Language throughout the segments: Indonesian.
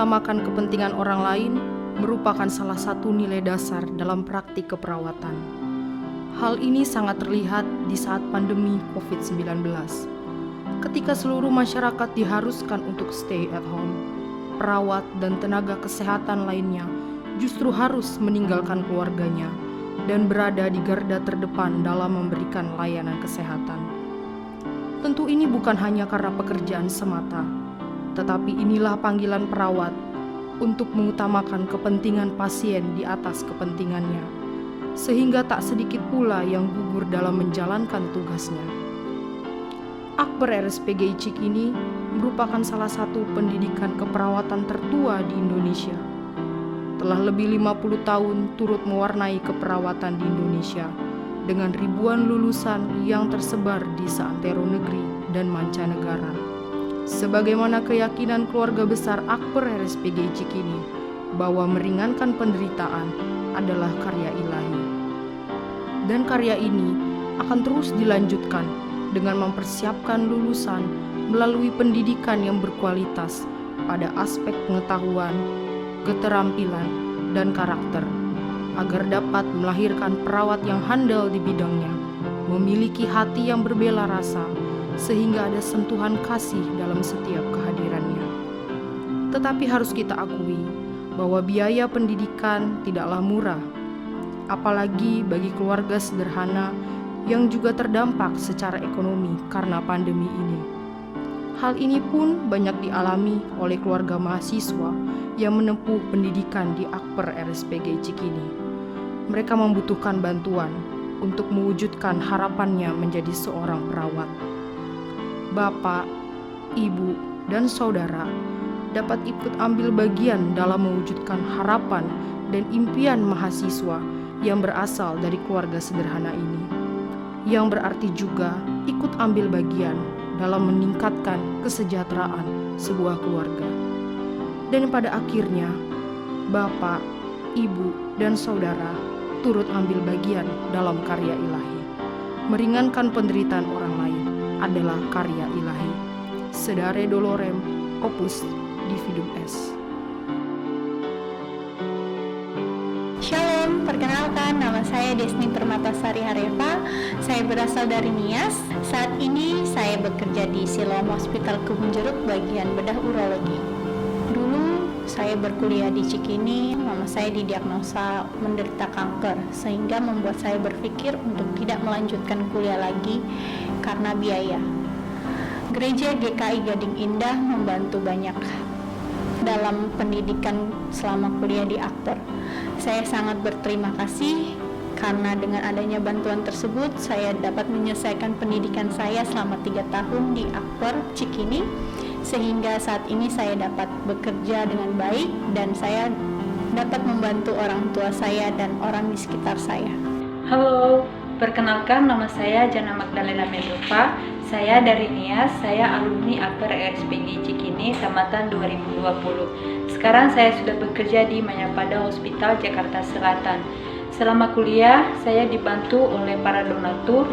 mengutamakan kepentingan orang lain merupakan salah satu nilai dasar dalam praktik keperawatan. Hal ini sangat terlihat di saat pandemi COVID-19. Ketika seluruh masyarakat diharuskan untuk stay at home, perawat dan tenaga kesehatan lainnya justru harus meninggalkan keluarganya dan berada di garda terdepan dalam memberikan layanan kesehatan. Tentu ini bukan hanya karena pekerjaan semata, tetapi inilah panggilan perawat untuk mengutamakan kepentingan pasien di atas kepentingannya, sehingga tak sedikit pula yang gugur dalam menjalankan tugasnya. Akper RSPGI Cikini merupakan salah satu pendidikan keperawatan tertua di Indonesia. Telah lebih 50 tahun turut mewarnai keperawatan di Indonesia dengan ribuan lulusan yang tersebar di seantero negeri dan mancanegara. Sebagaimana keyakinan keluarga besar Akper RSPGI Cikini bahwa meringankan penderitaan adalah karya ilahi. Dan karya ini akan terus dilanjutkan dengan mempersiapkan lulusan melalui pendidikan yang berkualitas pada aspek pengetahuan, keterampilan, dan karakter, agar dapat melahirkan perawat yang handal di bidangnya, memiliki hati yang berbela rasa, sehingga ada sentuhan kasih dalam setiap kehadirannya. Tetapi harus kita akui bahwa biaya pendidikan tidaklah murah, apalagi bagi keluarga sederhana yang juga terdampak secara ekonomi karena pandemi ini. Hal ini pun banyak dialami oleh keluarga mahasiswa yang menempuh pendidikan di Akper RSPGI Cikini. Mereka membutuhkan bantuan untuk mewujudkan harapannya menjadi seorang perawat. Bapak, ibu, dan saudara dapat ikut ambil bagian dalam mewujudkan harapan dan impian mahasiswa yang berasal dari keluarga sederhana ini, yang berarti juga ikut ambil bagian dalam meningkatkan kesejahteraan sebuah keluarga. Dan pada akhirnya, Bapak, Ibu, dan Saudara turut ambil bagian dalam karya ilahi. Meringankan penderitaan orang lain adalah karya ilahi. Sedare dolorem opus dividum est. Shalom, perkenalkan nama saya Desni Permatasari Hareva. Saya berasal dari Nias. Saat ini saya bekerja di Siloam Hospital Kebun Jeruk bagian bedah urologi. Dulu saya berkuliah di Cikini, mama saya didiagnosa menderita kanker, sehingga membuat saya berpikir untuk tidak melanjutkan kuliah lagi karena biaya. Gereja GKI Gading Indah membantu banyak dalam pendidikan selama kuliah di Akper. Saya sangat berterima kasih karena dengan adanya bantuan tersebut saya dapat menyelesaikan pendidikan saya selama 3 tahun di Akper Cikini, sehingga saat ini saya dapat bekerja dengan baik dan saya dapat membantu orang tua saya dan orang di sekitar saya. Halo, perkenalkan nama saya Jana Magdalena Mendova. Saya dari Nias, saya alumni Akper RSPGI Cikini tamatan 2020. Sekarang saya sudah bekerja di Mayapada Hospital Jakarta Selatan. Selama kuliah, saya dibantu oleh para donatur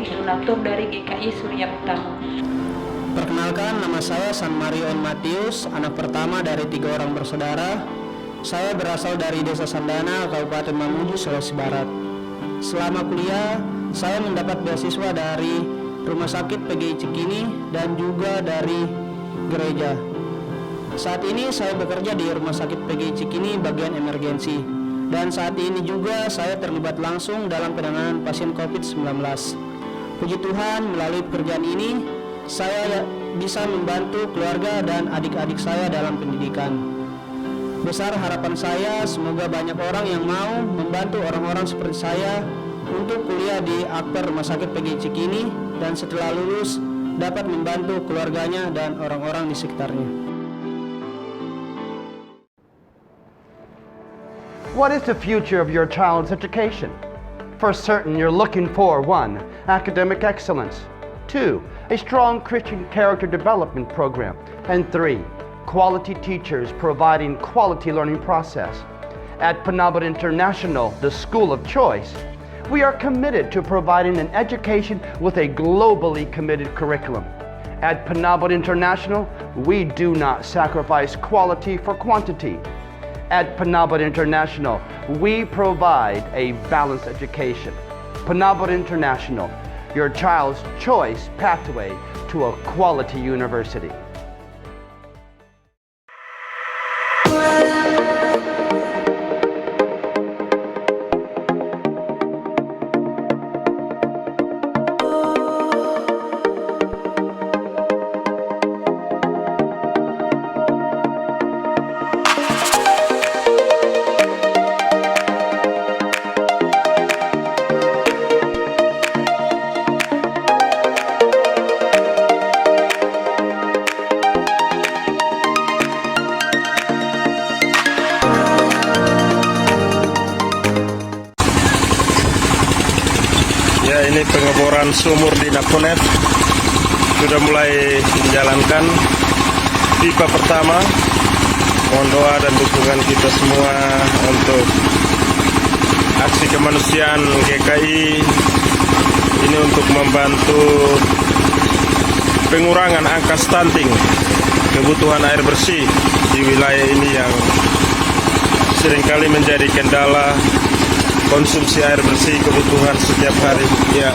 dari GKI Surya Utama. Perkenalkan, nama saya San Marion Matius, anak pertama dari 3 orang bersaudara. Saya berasal dari Desa Sandana, Kabupaten Mamuju, Sulawesi Barat. Selama kuliah, saya mendapat beasiswa dari Rumah Sakit PGI Cikini dan juga dari gereja. Saat ini saya bekerja di Rumah Sakit PGI Cikini bagian emergensi. Dan saat ini juga saya terlibat langsung dalam penanganan pasien COVID-19. Puji Tuhan, melalui pekerjaan ini, saya bisa membantu keluarga dan adik-adik saya dalam pendidikan. Besar harapan saya, semoga banyak orang yang mau membantu orang-orang seperti saya untuk kuliah di Akper Rumah Sakit PGI Cikini dan setelah lulus dapat membantu keluarganya dan orang-orang di sekitarnya. What is the future of your child's education? For certain, you're looking for 1. Academic excellence, 2. A strong Christian character development program, and 3. Quality teachers providing quality learning process. At Penabot International, the school of choice, we are committed to providing an education with a globally committed curriculum. At Penoblet International, we do not sacrifice quality for quantity. At Penoblet International, we provide a balanced education. Penoblet International, your child's choice pathway to a quality university. Ya, ini pengeboran sumur di Naponet sudah mulai menjalankan pipa pertama. Mohon doa dan dukungan kita semua untuk aksi kemanusiaan GKI ini untuk membantu pengurangan angka stunting, kebutuhan air bersih di wilayah ini yang seringkali menjadi kendala konsumsi air bersih kebutuhan setiap hari. Ya.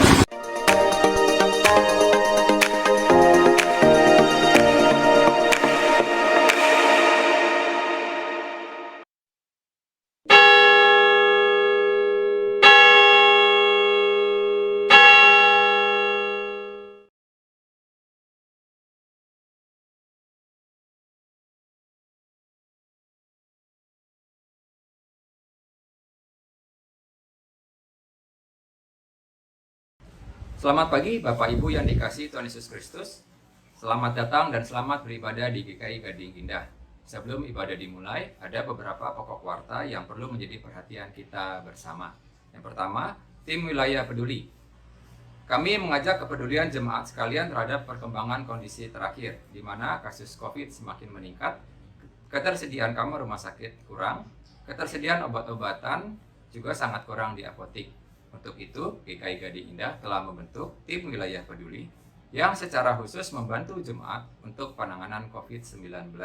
Selamat pagi Bapak Ibu yang dikasihi Tuhan Yesus Kristus. Selamat datang dan selamat beribadah di GKI Gading Indah. Sebelum ibadah dimulai, ada beberapa pokok warta yang perlu menjadi perhatian kita bersama. Yang pertama, tim wilayah peduli. Kami mengajak kepedulian jemaat sekalian terhadap perkembangan kondisi terakhir, di mana kasus COVID semakin meningkat, ketersediaan kamar rumah sakit kurang, ketersediaan obat-obatan juga sangat kurang di apotik. Untuk itu, GKI Gading Indah telah membentuk tim wilayah peduli yang secara khusus membantu jemaat untuk penanganan COVID-19.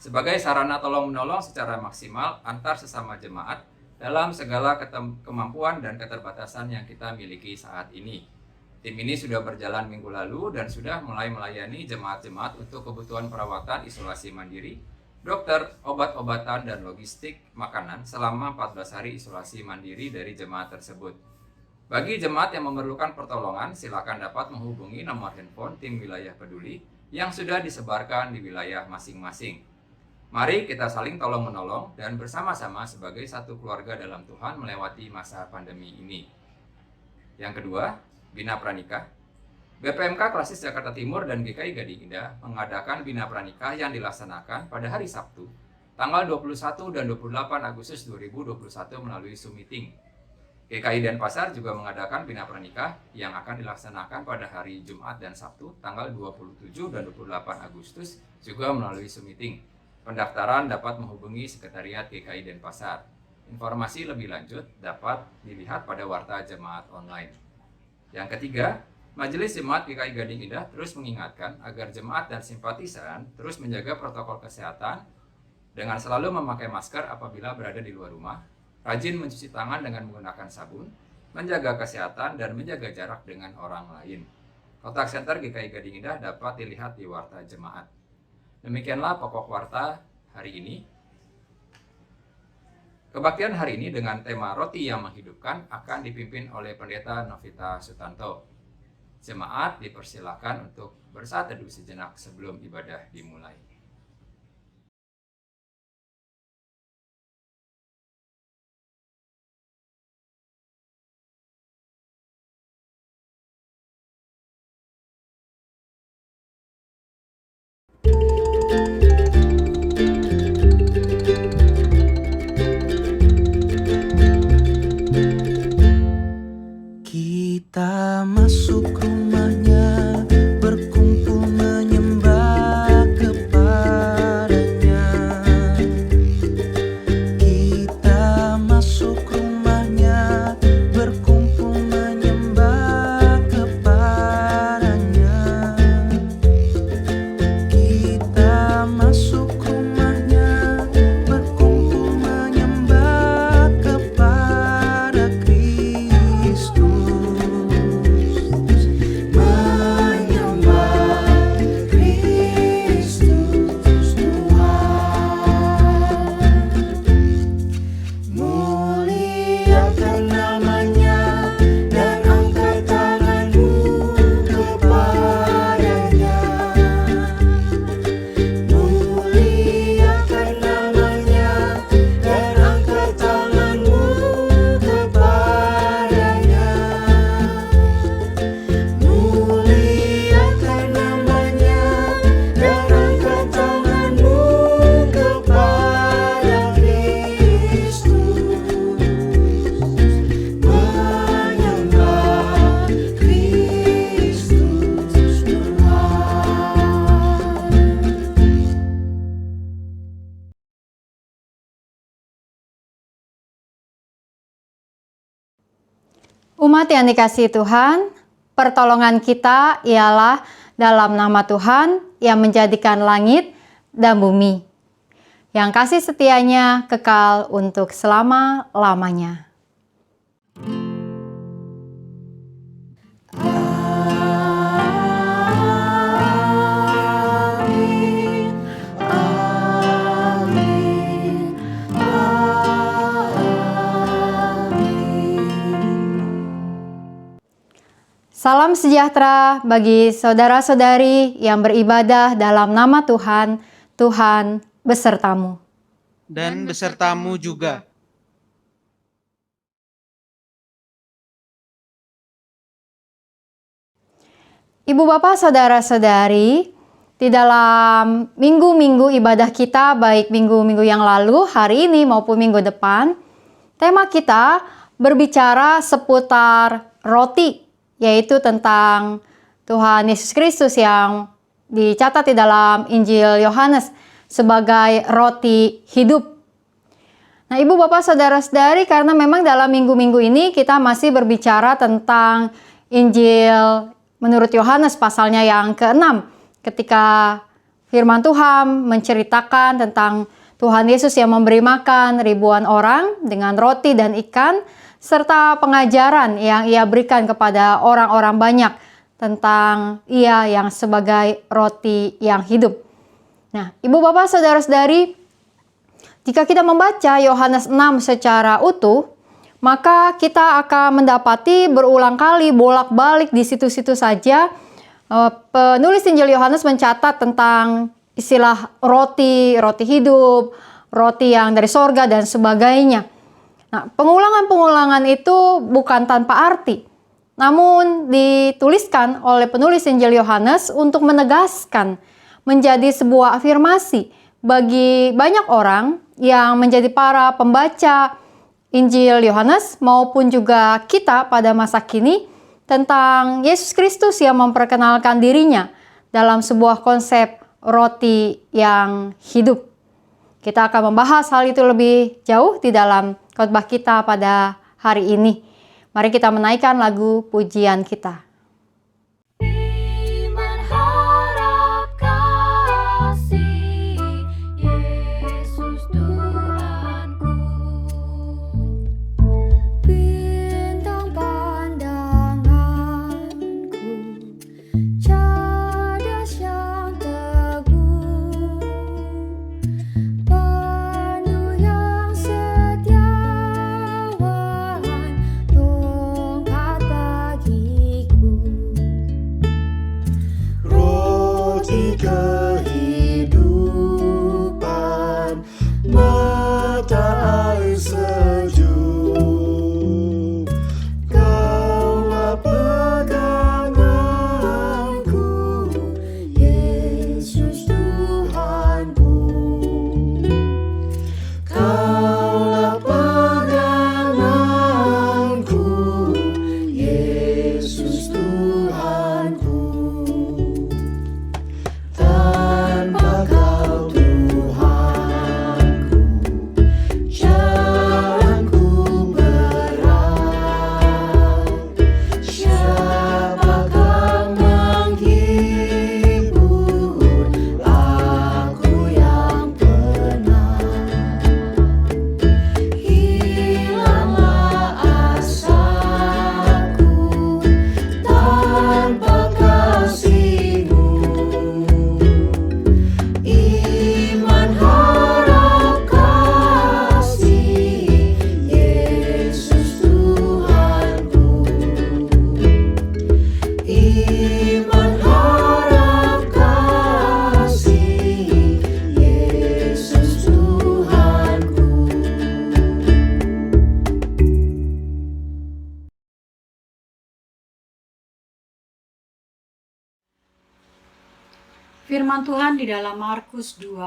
Sebagai sarana tolong-menolong secara maksimal antar sesama jemaat dalam segala kemampuan dan keterbatasan yang kita miliki saat ini. Tim ini sudah berjalan minggu lalu dan sudah mulai melayani jemaat-jemaat untuk kebutuhan perawatan isolasi mandiri, dokter, obat-obatan, dan logistik makanan selama 14 hari isolasi mandiri dari jemaat tersebut. Bagi jemaat yang memerlukan pertolongan, silakan dapat menghubungi nomor handphone tim wilayah peduli yang sudah disebarkan di wilayah masing-masing. Mari kita saling tolong-menolong dan bersama-sama sebagai satu keluarga dalam Tuhan melewati masa pandemi ini. Yang kedua, Bina Pranikah. BPMK Klasis Jakarta Timur dan GKI Gading Indah mengadakan Bina Pranikah yang dilaksanakan pada hari Sabtu, tanggal 21 dan 28 Agustus 2021 melalui Zoom Meeting. GKI Denpasar juga mengadakan Bina Pranikah yang akan dilaksanakan pada hari Jumat dan Sabtu, tanggal 27 dan 28 Agustus juga melalui Zoom Meeting. Pendaftaran dapat menghubungi Sekretariat GKI Denpasar. Informasi lebih lanjut dapat dilihat pada warta jemaat online. Yang ketiga, Majelis Jemaat GKI Gading Indah terus mengingatkan agar jemaat dan simpatisan terus menjaga protokol kesehatan dengan selalu memakai masker apabila berada di luar rumah, rajin mencuci tangan dengan menggunakan sabun, menjaga kesehatan, dan menjaga jarak dengan orang lain. Kontak Center GKI Gading Indah dapat dilihat di warta jemaat. Demikianlah pokok warta hari ini. Kebaktian hari ini dengan tema Roti yang Menghidupkan akan dipimpin oleh Pendeta Novita Sutanto. Jemaat dipersilakan untuk bersaat teduh sejenak sebelum ibadah dimulai. Kita masuk rumahnya, berkumpul menyembah kepada Umat yang dikasihi Tuhan, pertolongan kita ialah dalam nama Tuhan yang menjadikan langit dan bumi, yang kasih setianya kekal untuk selama-lamanya. Salam sejahtera bagi saudara-saudari yang beribadah dalam nama Tuhan, Tuhan besertamu. Dan besertamu juga. Ibu bapak saudara-saudari, di dalam minggu-minggu ibadah kita, baik minggu-minggu yang lalu, hari ini maupun minggu depan, tema kita berbicara seputar roti, yaitu tentang Tuhan Yesus Kristus yang dicatat di dalam Injil Yohanes sebagai roti hidup. Nah, ibu bapak saudara-saudari, karena memang dalam minggu-minggu ini kita masih berbicara tentang Injil menurut Yohanes pasalnya yang ke-6, ketika firman Tuhan menceritakan tentang Tuhan Yesus yang memberi makan ribuan orang dengan roti dan ikan, serta pengajaran yang ia berikan kepada orang-orang banyak tentang ia yang sebagai roti yang hidup. Nah, ibu bapak saudara-saudari, jika kita membaca Yohanes 6 secara utuh, maka kita akan mendapati berulang kali bolak-balik di situ-situ saja penulis Injil Yohanes mencatat tentang istilah roti, roti hidup, roti yang dari sorga dan sebagainya. Nah, pengulangan-pengulangan itu bukan tanpa arti, namun dituliskan oleh penulis Injil Yohanes untuk menegaskan, menjadi sebuah afirmasi bagi banyak orang yang menjadi para pembaca Injil Yohanes maupun juga kita pada masa kini tentang Yesus Kristus yang memperkenalkan dirinya dalam sebuah konsep roti yang hidup. Kita akan membahas hal itu lebih jauh di dalam khotbah kita pada hari ini. Mari kita menaikkan lagu pujian kita. Iman harap kasih Yesus Tuhanku, bintang pandanganku, cadas yang teguh, penuh yang setiawan, tongkat bagiku. Roti kehidupan, mata air sejuk, Kaulah peganganku, Yesus Tuhanku. Kaulah peganganku, Yesus Tuhanku. Tanpa Kau Tuhanku, jalanku berat. Siapakah menghibur aku yang penat? Hilanglah asaku tanpa kasih-Mu. Iman harap kasih Yesus Tuhanku. Iman harap kasih Yesus Tuhanku. Firman Tuhan di dalam Markus 2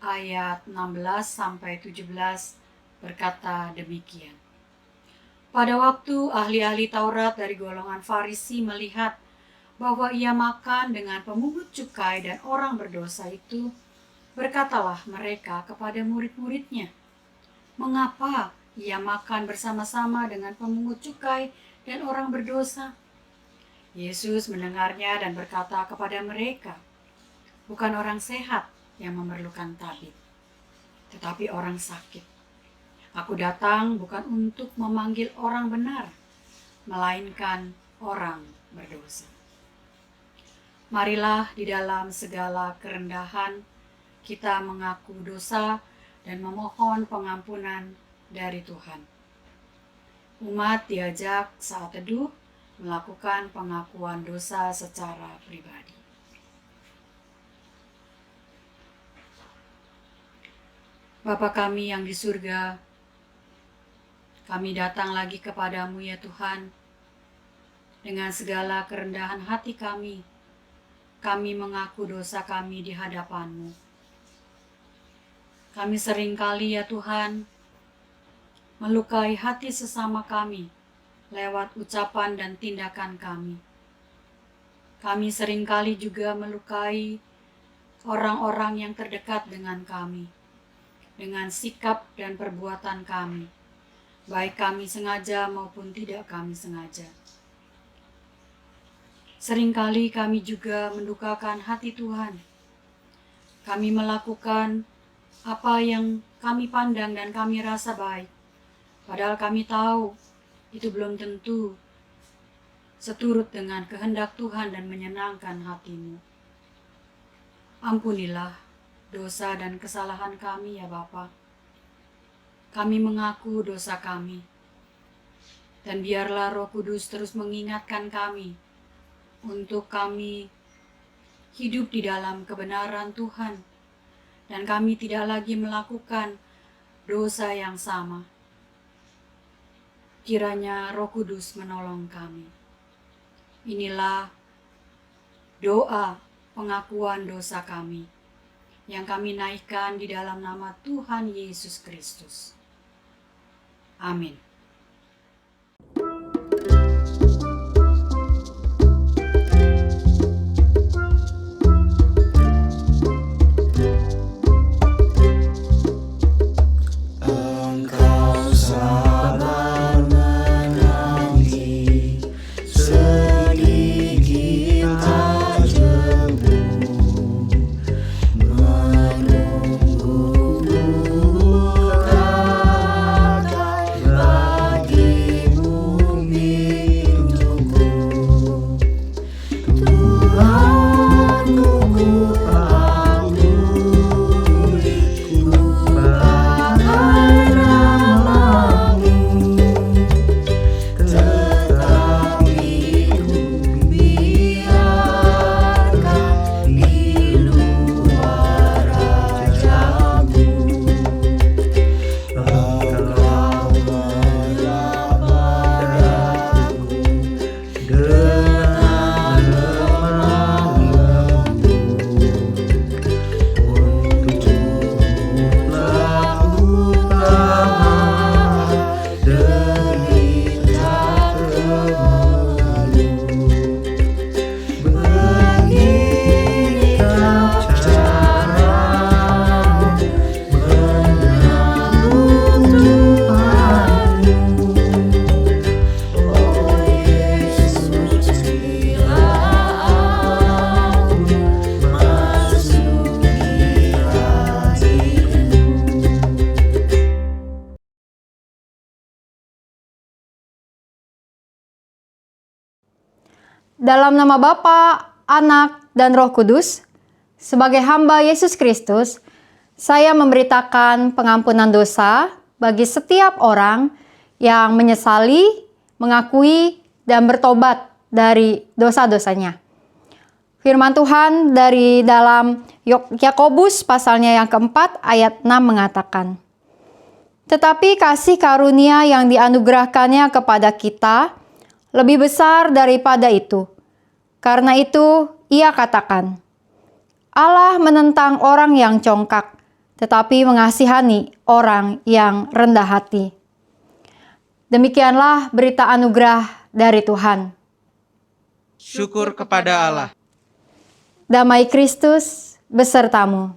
ayat 16 sampai 17 berkata demikian. Pada waktu ahli-ahli Taurat dari golongan Farisi melihat bahwa ia makan dengan pemungut cukai dan orang berdosa itu, berkatalah mereka kepada murid-muridnya, "Mengapa ia makan bersama-sama dengan pemungut cukai dan orang berdosa. Yesus mendengarnya dan berkata kepada mereka, bukan orang sehat yang memerlukan tabib, tetapi orang sakit. Aku datang bukan untuk memanggil orang benar, melainkan orang berdosa. Marilah di dalam segala kerendahan kita mengaku dosa dan memohon pengampunan dari Tuhan. Umat diajak saat teduh melakukan pengakuan dosa secara pribadi. Bapa kami yang di surga, kami datang lagi kepadamu ya Tuhan. Dengan segala kerendahan hati kami mengaku dosa kami di hadapan-Mu. Kami seringkali ya Tuhan, melukai hati sesama kami lewat ucapan dan tindakan kami. Kami seringkali juga melukai orang-orang yang terdekat dengan kami, dengan sikap dan perbuatan kami, baik kami sengaja maupun tidak kami sengaja. Seringkali kami juga mendukakan hati Tuhan. Kami melakukan apa yang kami pandang dan kami rasa baik, padahal kami tahu itu belum tentu seturut dengan kehendak Tuhan dan menyenangkan hati-Mu. Ampunilah dosa dan kesalahan kami ya Bapa. Kami mengaku dosa kami, dan biarlah Roh Kudus terus mengingatkan kami untuk kami hidup di dalam kebenaran Tuhan, dan kami tidak lagi melakukan dosa yang sama. Kiranya Roh Kudus menolong kami. Inilah doa pengakuan dosa kami yang kami naikkan di dalam nama Tuhan Yesus Kristus. Amin. Engkau sabar menanti, sedikit tak jemu, menunggu kata bagimu minumku. Tuhanku ku akui, ku pakai namamu, tetapi ku biarkan di luar ajamu. Engkau menyapa daku dengan lemah lembut, untuklah ku tahan derita kemelut. Beginikah caramu menyambut Tuhanmu? Oh Yesus, bila aku masuki hatimu. Dalam nama Bapa, Anak, dan Roh Kudus, sebagai hamba Yesus Kristus, saya memberitakan pengampunan dosa bagi setiap orang yang menyesali, mengakui, dan bertobat dari dosa-dosanya. Firman Tuhan dari dalam Yakobus pasalnya yang keempat ayat 6 mengatakan, "Tetapi kasih karunia yang dianugerahkannya kepada kita lebih besar daripada itu. Karena itu ia katakan, Allah menentang orang yang congkak, tetapi mengasihani orang yang rendah hati." Demikianlah berita anugerah dari Tuhan. Syukur kepada Allah. Damai Kristus besertamu.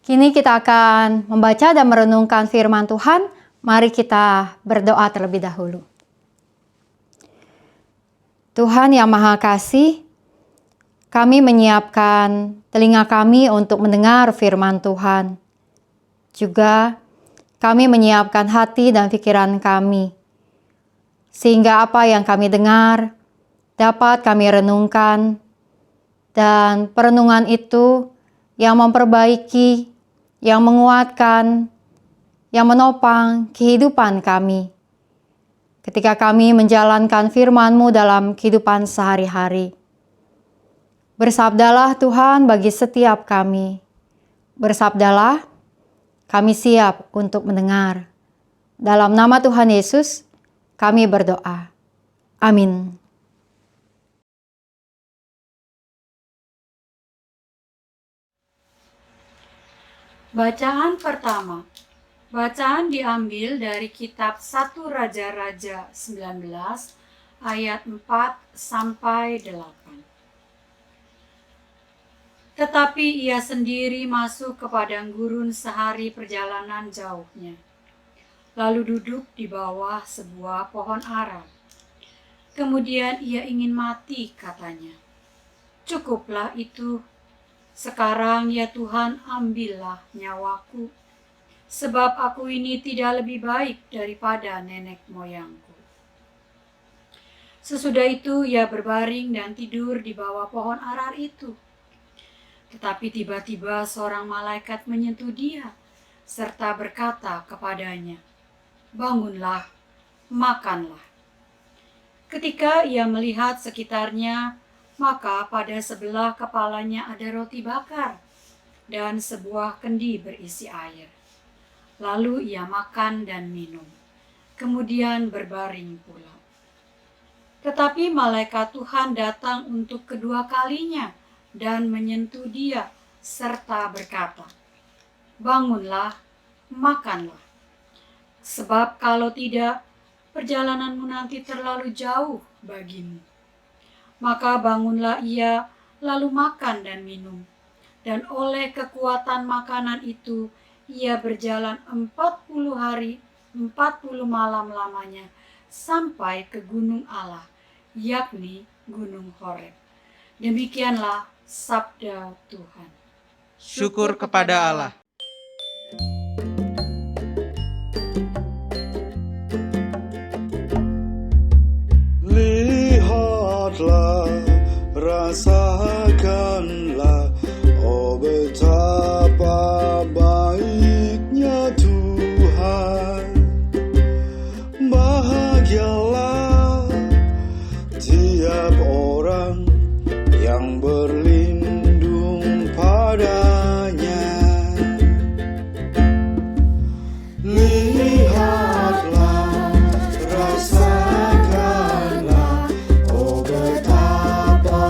Kini kita akan membaca dan merenungkan firman Tuhan. Mari kita berdoa terlebih dahulu. Tuhan yang Maha Kasih, kami menyiapkan telinga kami untuk mendengar firman Tuhan. Juga kami menyiapkan hati dan pikiran kami, sehingga apa yang kami dengar dapat kami renungkan, dan perenungan itu yang memperbaiki, yang menguatkan, yang menopang kehidupan kami ketika kami menjalankan firman-Mu dalam kehidupan sehari-hari. Bersabdalah Tuhan bagi setiap kami. Bersabdalah, kami siap untuk mendengar. Dalam nama Tuhan Yesus, kami berdoa. Amin. Bacaan pertama. Bacaan diambil dari kitab 1 Raja-Raja 19 ayat 4 sampai 8. Tetapi ia sendiri masuk ke padang gurun sehari perjalanan jauhnya, lalu duduk di bawah sebuah pohon ara. Kemudian ia ingin mati, katanya. Cukuplah itu. Sekarang ya Tuhan, ambillah nyawaku, sebab aku ini tidak lebih baik daripada nenek moyangku. Sesudah itu ia berbaring dan tidur di bawah pohon arar itu. Tetapi tiba-tiba seorang malaikat menyentuh dia, serta berkata kepadanya, "Bangunlah, makanlah." Ketika ia melihat sekitarnya, maka pada sebelah kepalanya ada roti bakar dan sebuah kendi berisi air. Lalu ia makan dan minum, kemudian berbaring pula. Tetapi malaikat Tuhan datang untuk kedua kalinya dan menyentuh dia serta berkata, "Bangunlah, makanlah. Sebab kalau tidak, perjalananmu nanti terlalu jauh bagimu." Maka bangunlah ia, lalu makan dan minum. Dan oleh kekuatan makanan itu, ia berjalan 40 hari, 40 malam lamanya, sampai ke gunung Allah, yakni Gunung Horeb. Demikianlah sabda Tuhan. Syukur kepada Allah. Lihatlah, rasakanlah, oh betapa baiknya Tuhan. Bahagialah tiap orang yang berlindung padanya. Lihatlah, rasakanlah, oh betapa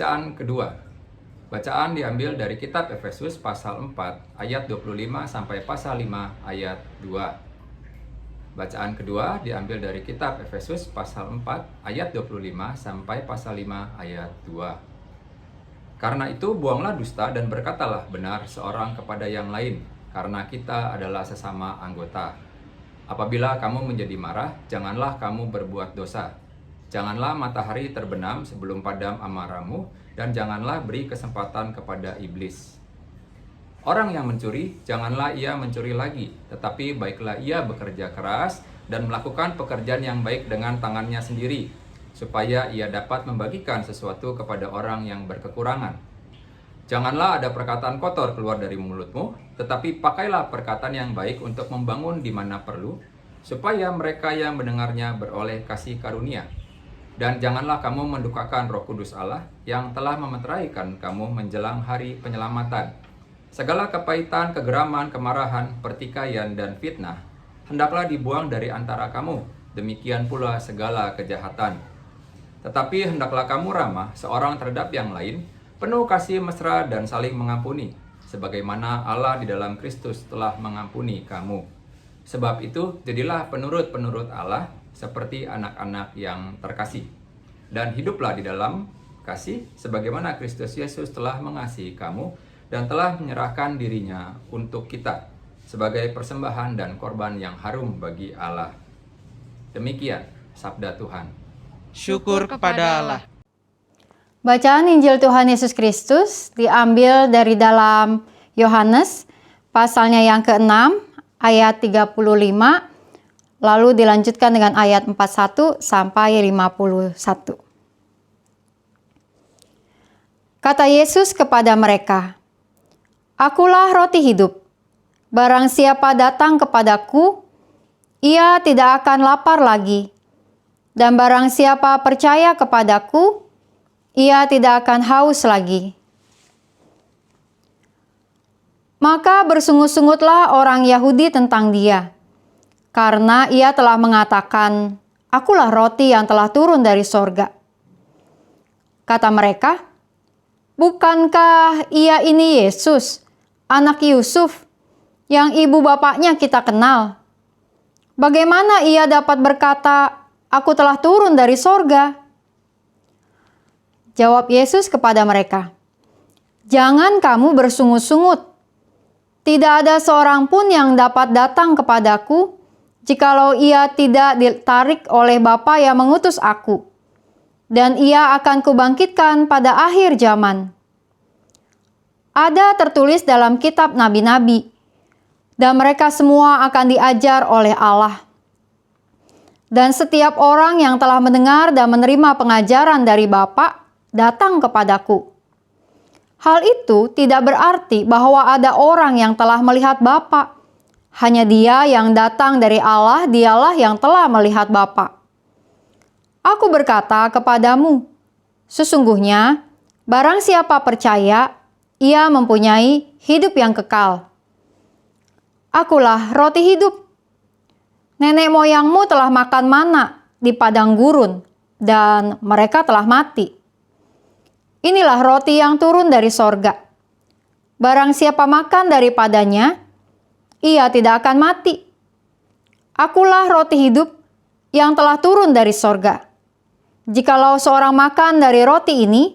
Bacaan kedua. Bacaan diambil dari kitab Efesus pasal 4 ayat 25 sampai pasal 5 ayat 2. Bacaan kedua diambil dari kitab Efesus pasal 4 ayat 25 sampai pasal 5 ayat 2. Karena itu buanglah dusta dan berkatalah benar seorang kepada yang lain, karena kita adalah sesama anggota. Apabila kamu menjadi marah, janganlah kamu berbuat dosa. Janganlah matahari terbenam sebelum padam amarahmu, dan janganlah beri kesempatan kepada iblis. Orang yang mencuri, janganlah ia mencuri lagi, tetapi baiklah ia bekerja keras dan melakukan pekerjaan yang baik dengan tangannya sendiri, supaya ia dapat membagikan sesuatu kepada orang yang berkekurangan. Janganlah ada perkataan kotor keluar dari mulutmu, tetapi pakailah perkataan yang baik untuk membangun di mana perlu, supaya mereka yang mendengarnya beroleh kasih karunia. Dan janganlah kamu mendukakan Roh Kudus Allah yang telah memeteraikan kamu menjelang hari penyelamatan. Segala kepahitan, kegeraman, kemarahan, pertikaian, dan fitnah hendaklah dibuang dari antara kamu. Demikian pula segala kejahatan. Tetapi hendaklah kamu ramah seorang terhadap yang lain, penuh kasih mesra dan saling mengampuni, sebagaimana Allah di dalam Kristus telah mengampuni kamu. Sebab itu, jadilah penurut-penurut Allah, seperti anak-anak yang terkasih. Dan hiduplah di dalam kasih, sebagaimana Kristus Yesus telah mengasihi kamu, dan telah menyerahkan dirinya untuk kita, sebagai persembahan dan korban yang harum bagi Allah. Demikian sabda Tuhan. Syukur kepada Allah. Bacaan Injil Tuhan Yesus Kristus diambil dari dalam Yohanes, pasalnya yang ke-6, ayat 35, lalu dilanjutkan dengan ayat 41 sampai 51. Kata Yesus kepada mereka, "Akulah roti hidup. Barang siapa datang kepadaku, ia tidak akan lapar lagi. Dan barang siapa percaya kepadaku, ia tidak akan haus lagi." Maka bersungut-sungutlah orang Yahudi tentang dia, karena ia telah mengatakan, "Akulah roti yang telah turun dari sorga." Kata mereka, "Bukankah ia ini Yesus, anak Yusuf, yang ibu bapaknya kita kenal? Bagaimana ia dapat berkata, 'Aku telah turun dari sorga'?" Jawab Yesus kepada mereka, "Jangan kamu bersungut-sungut. Tidak ada seorang pun yang dapat datang kepadaku, jikalau ia tidak ditarik oleh Bapa yang mengutus aku, dan ia akan kubangkitkan pada akhir zaman. Ada tertulis dalam kitab nabi-nabi, dan mereka semua akan diajar oleh Allah. Dan setiap orang yang telah mendengar dan menerima pengajaran dari Bapa datang kepadaku. Hal itu tidak berarti bahwa ada orang yang telah melihat Bapa. Hanya Dia yang datang dari Allah, Dialah yang telah melihat Bapa. Aku berkata kepadamu, sesungguhnya barang siapa percaya, ia mempunyai hidup yang kekal. Akulah roti hidup. Nenek moyangmu telah makan mana di padang gurun, dan mereka telah mati. Inilah roti yang turun dari sorga. Barang siapa makan daripadanya, ia tidak akan mati. Akulah roti hidup yang telah turun dari sorga. Jikalau seorang makan dari roti ini,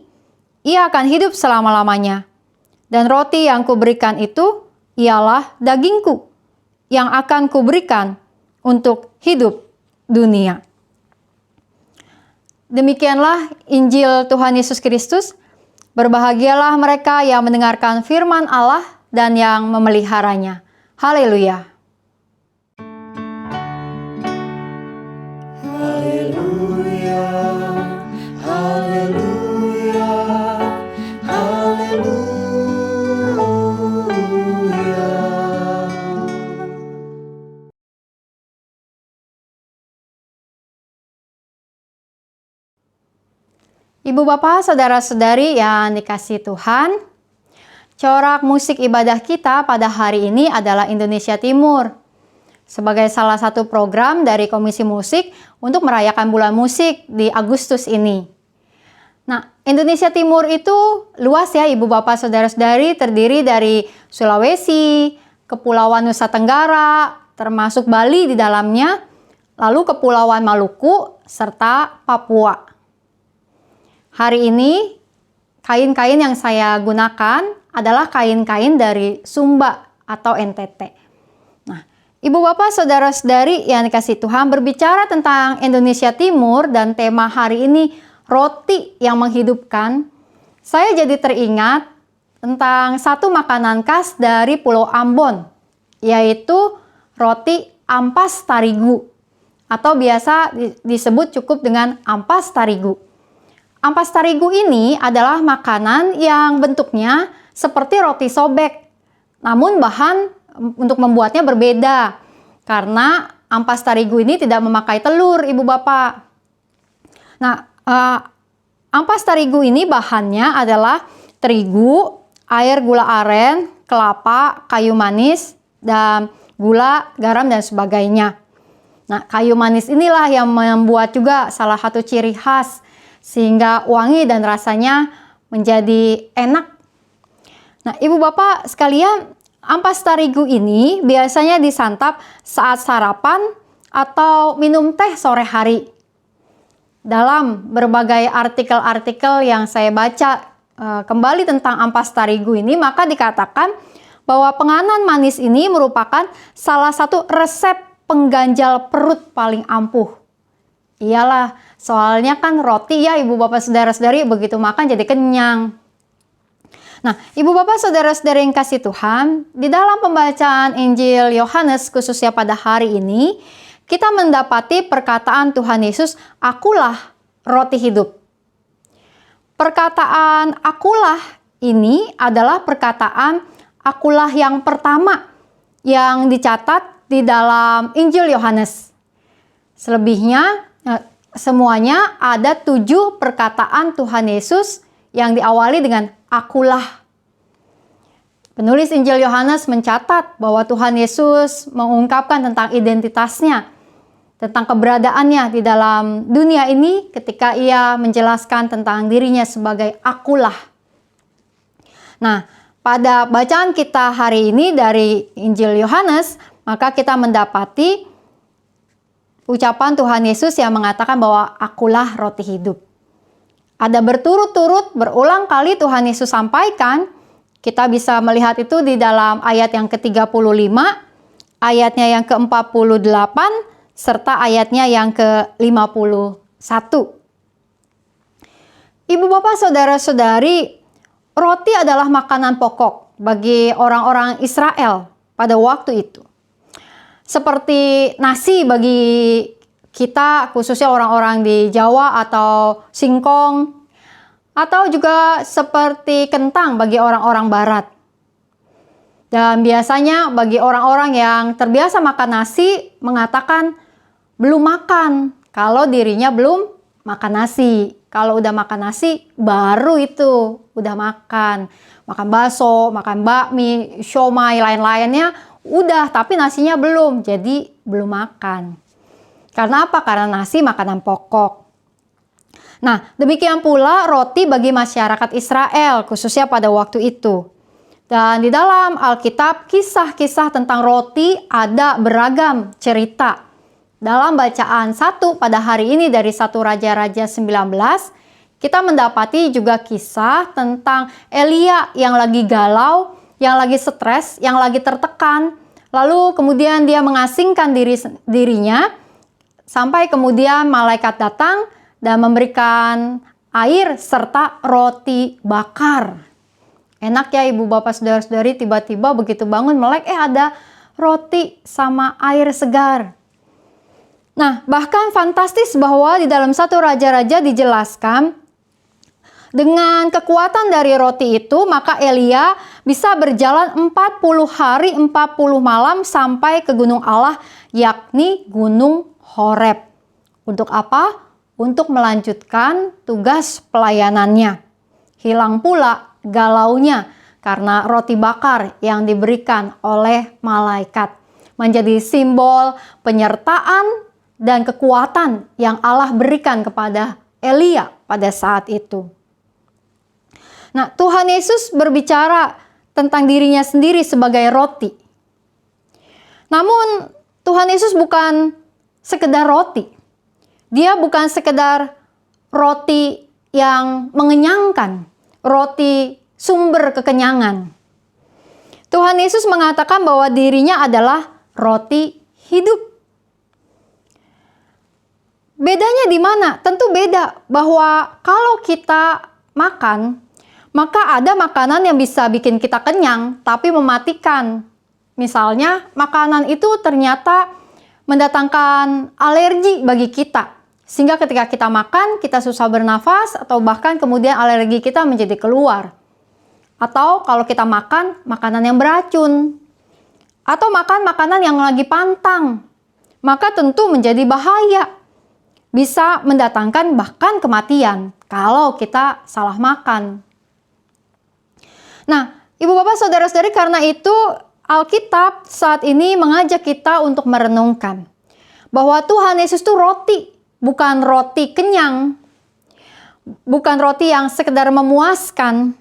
ia akan hidup selama-lamanya. Dan roti yang kuberikan itu ialah dagingku, yang akan kuberikan untuk hidup dunia. Demikianlah Injil Tuhan Yesus Kristus. Berbahagialah mereka yang mendengarkan firman Allah dan yang memeliharanya. Haleluya. Haleluya, haleluya, haleluya. Ibu bapak, saudara-saudari yang dikasihi Tuhan, corak musik ibadah kita pada hari ini adalah Indonesia Timur. Sebagai salah satu program dari Komisi Musik untuk merayakan bulan musik di Agustus ini. Nah, Indonesia Timur itu luas ya Ibu Bapak Saudara-saudari, terdiri dari Sulawesi, Kepulauan Nusa Tenggara, termasuk Bali di dalamnya, lalu Kepulauan Maluku, serta Papua. Hari ini, kain-kain yang saya gunakan adalah kain-kain dari Sumba atau NTT. Nah, Ibu Bapak Saudara-saudari yang dikasihi Tuhan, berbicara tentang Indonesia Timur dan tema hari ini roti yang menghidupkan, saya jadi teringat tentang satu makanan khas dari Pulau Ambon, yaitu roti ampas tarigu, atau biasa disebut cukup dengan ampas tarigu. Ampas tarigu ini adalah makanan yang bentuknya seperti roti sobek, namun bahan untuk membuatnya berbeda, karena ampas tarigu ini tidak memakai telur, Ibu Bapak. Nah, ampas tarigu ini bahannya adalah terigu, air gula aren, kelapa, kayu manis, dan gula, garam, dan sebagainya. Nah, kayu manis inilah yang membuat juga salah satu ciri khas, sehingga wangi dan rasanya menjadi enak. Nah, Ibu Bapak sekalian, ampas tarigu ini biasanya disantap saat sarapan atau minum teh sore hari. Dalam berbagai artikel-artikel yang saya baca kembali tentang ampas tarigu ini, maka dikatakan bahwa penganan manis ini merupakan salah satu resep pengganjal perut paling ampuh. Iyalah, soalnya kan roti ya Ibu Bapak Saudara-saudari, begitu makan jadi kenyang. Nah, Ibu Bapak Saudara-saudari yang kasih Tuhan, di dalam pembacaan Injil Yohanes khususnya pada hari ini, kita mendapati perkataan Tuhan Yesus, "Akulah roti hidup." Perkataan "akulah" ini adalah perkataan akulah yang pertama yang dicatat di dalam Injil Yohanes. Selebihnya, semuanya ada 7 perkataan Tuhan Yesus yang diawali dengan akulah. Penulis Injil Yohanes mencatat bahwa Tuhan Yesus mengungkapkan tentang identitasnya, tentang keberadaannya di dalam dunia ini ketika ia menjelaskan tentang dirinya sebagai akulah. Nah, pada bacaan kita hari ini dari Injil Yohanes, maka kita mendapati ucapan Tuhan Yesus yang mengatakan bahwa akulah roti hidup. Ada berturut-turut berulang kali Tuhan Yesus sampaikan, kita bisa melihat itu di dalam ayat yang ke-35, ayatnya yang ke-48, serta ayatnya yang ke-51. Ibu Bapak Saudara-saudari, roti adalah makanan pokok bagi orang-orang Israel pada waktu itu. Seperti nasi bagi kita, khususnya orang-orang di Jawa atau singkong, atau juga seperti kentang bagi orang-orang Barat. Dan biasanya bagi orang-orang yang terbiasa makan nasi mengatakan belum makan kalau dirinya belum makan nasi. Kalau udah makan nasi baru itu udah makan. Makan bakso, makan bakmi, siomay, lain-lainnya udah, tapi nasinya belum. Jadi belum makan. Karena apa? Karena nasi makanan pokok. Nah, demikian pula roti bagi masyarakat Israel, khususnya pada waktu itu. Dan di dalam Alkitab, kisah-kisah tentang roti ada beragam cerita. Dalam bacaan 1 pada hari ini dari 1 Raja-Raja 19, kita mendapati juga kisah tentang Elia yang lagi galau, yang lagi stres, yang lagi tertekan. Lalu kemudian dia mengasingkan dirinya, sampai kemudian malaikat datang dan memberikan air serta roti bakar. Enak ya Ibu Bapak Saudara-saudari, tiba-tiba begitu bangun melek, ada roti sama air segar. Nah, bahkan fantastis bahwa di dalam 1 Raja-Raja dijelaskan, dengan kekuatan dari roti itu, maka Elia bisa berjalan 40 hari 40 malam sampai ke gunung Allah, yakni Gunung Horeb. Untuk apa? Untuk melanjutkan tugas pelayanannya. Hilang pula galaunya karena roti bakar yang diberikan oleh malaikat. Menjadi simbol penyertaan dan kekuatan yang Allah berikan kepada Elia pada saat itu. Nah, Tuhan Yesus berbicara tentang dirinya sendiri sebagai roti. Namun, Tuhan Yesus bukan sekedar roti. Dia bukan sekedar roti yang mengenyangkan, roti sumber kekenyangan. Tuhan Yesus mengatakan bahwa dirinya adalah roti hidup. Bedanya di mana? Tentu beda, bahwa kalau kita makan, maka ada makanan yang bisa bikin kita kenyang, tapi mematikan. Misalnya, makanan itu ternyata mendatangkan alergi bagi kita. Sehingga ketika kita makan, kita susah bernafas, atau bahkan kemudian alergi kita menjadi keluar. Atau kalau kita makan makanan yang beracun, atau makan makanan yang lagi pantang, maka tentu menjadi bahaya. Bisa mendatangkan bahkan kematian kalau kita salah makan. Nah, Ibu Bapak Saudara-saudari, karena itu Alkitab saat ini mengajak kita untuk merenungkan bahwa Tuhan Yesus itu roti, bukan roti kenyang, bukan roti yang sekedar memuaskan,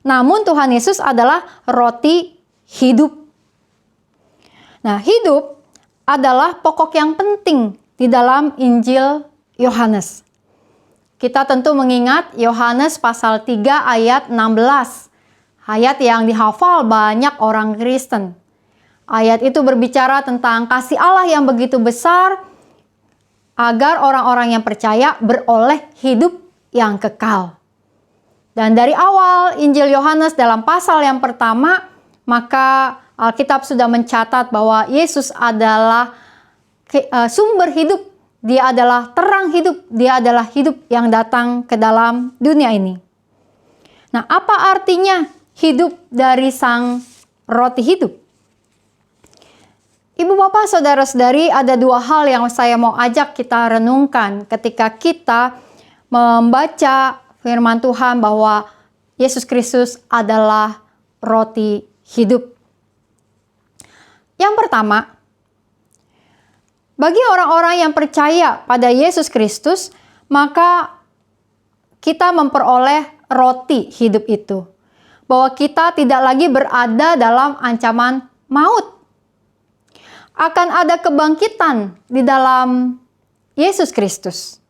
namun Tuhan Yesus adalah roti hidup. Nah, hidup adalah pokok yang penting di dalam Injil Yohanes. Kita tentu mengingat Yohanes pasal 3 ayat 16. Ayat yang dihafal banyak orang Kristen. Ayat itu berbicara tentang kasih Allah yang begitu besar agar orang-orang yang percaya beroleh hidup yang kekal. Dan dari awal Injil Yohanes dalam pasal yang pertama, maka Alkitab sudah mencatat bahwa Yesus adalah sumber hidup. Dia adalah terang hidup. Dia adalah hidup yang datang ke dalam dunia ini. Nah, apa artinya hidup dari sang roti hidup? Ibu Bapak Saudara-saudari, ada dua hal yang saya mau ajak kita renungkan ketika kita membaca firman Tuhan bahwa Yesus Kristus adalah roti hidup. Yang pertama, bagi orang-orang yang percaya pada Yesus Kristus, maka kita memperoleh roti hidup itu. Bahwa kita tidak lagi berada dalam ancaman maut. Akan ada kebangkitan di dalam Yesus Kristus.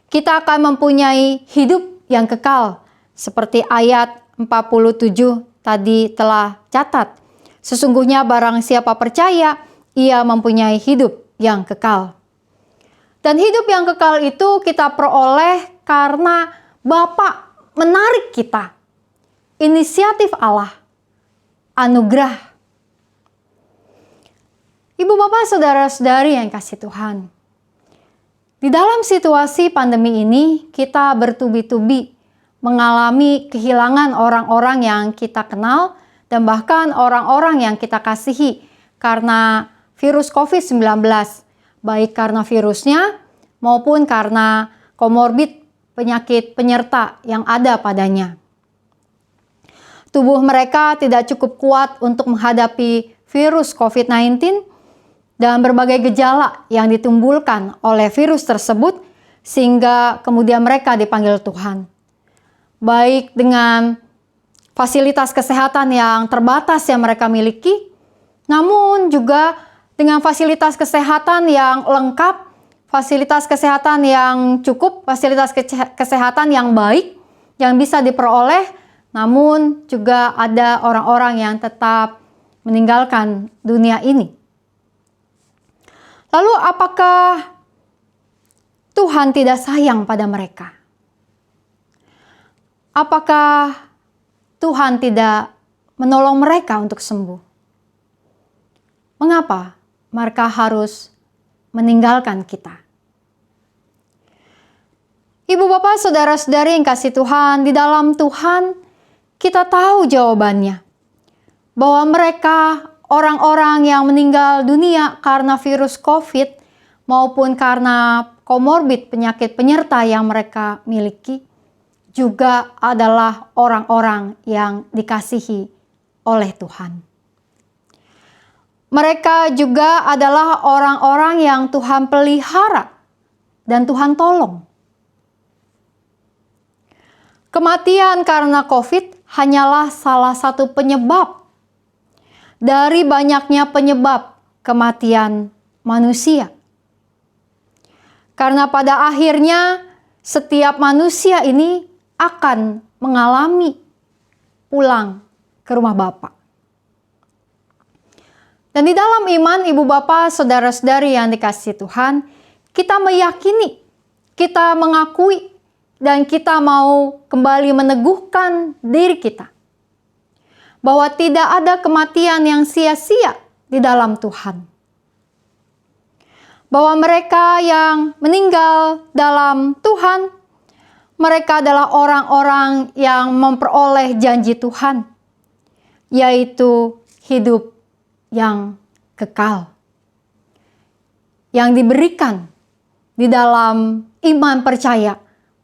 Kita akan mempunyai hidup yang kekal. Seperti ayat 47 tadi telah catat. Sesungguhnya barang siapa percaya, ia mempunyai hidup yang kekal. Dan hidup yang kekal itu kita peroleh karena Bapa menarik kita. Inisiatif Allah, anugerah. Ibu Bapak Saudara-saudari yang kasih Tuhan, di dalam situasi pandemi ini kita bertubi-tubi mengalami kehilangan orang-orang yang kita kenal dan bahkan orang-orang yang kita kasihi karena virus COVID-19, baik karena virusnya maupun karena komorbid penyakit penyerta yang ada padanya. Tubuh mereka tidak cukup kuat untuk menghadapi virus COVID-19 dan berbagai gejala yang ditimbulkan oleh virus tersebut sehingga kemudian mereka dipanggil Tuhan. Baik dengan fasilitas kesehatan yang terbatas yang mereka miliki, namun juga dengan fasilitas kesehatan yang lengkap, fasilitas kesehatan yang cukup, fasilitas kesehatan yang baik yang bisa diperoleh, namun juga ada orang-orang yang tetap meninggalkan dunia ini. Lalu apakah Tuhan tidak sayang pada mereka? Apakah Tuhan tidak menolong mereka untuk sembuh? Mengapa mereka harus meninggalkan kita? Ibu Bapak Saudara-saudari yang kasih Tuhan, di dalam Tuhan kita tahu jawabannya. Bahwa mereka orang-orang yang meninggal dunia karena virus COVID maupun karena komorbid penyakit penyerta yang mereka miliki juga adalah orang-orang yang dikasihi oleh Tuhan. Mereka juga adalah orang-orang yang Tuhan pelihara dan Tuhan tolong. Kematian karena COVID hanyalah salah satu penyebab dari banyaknya penyebab kematian manusia. Karena pada akhirnya setiap manusia ini akan mengalami pulang ke rumah Bapa. Dan di dalam iman ibu bapak, saudara-saudari yang dikasihi Tuhan, kita meyakini, kita mengakui, dan kita mau kembali meneguhkan diri kita bahwa tidak ada kematian yang sia-sia di dalam Tuhan. Bahwa mereka yang meninggal dalam Tuhan, mereka adalah orang-orang yang memperoleh janji Tuhan, yaitu hidup yang kekal, yang diberikan di dalam iman percaya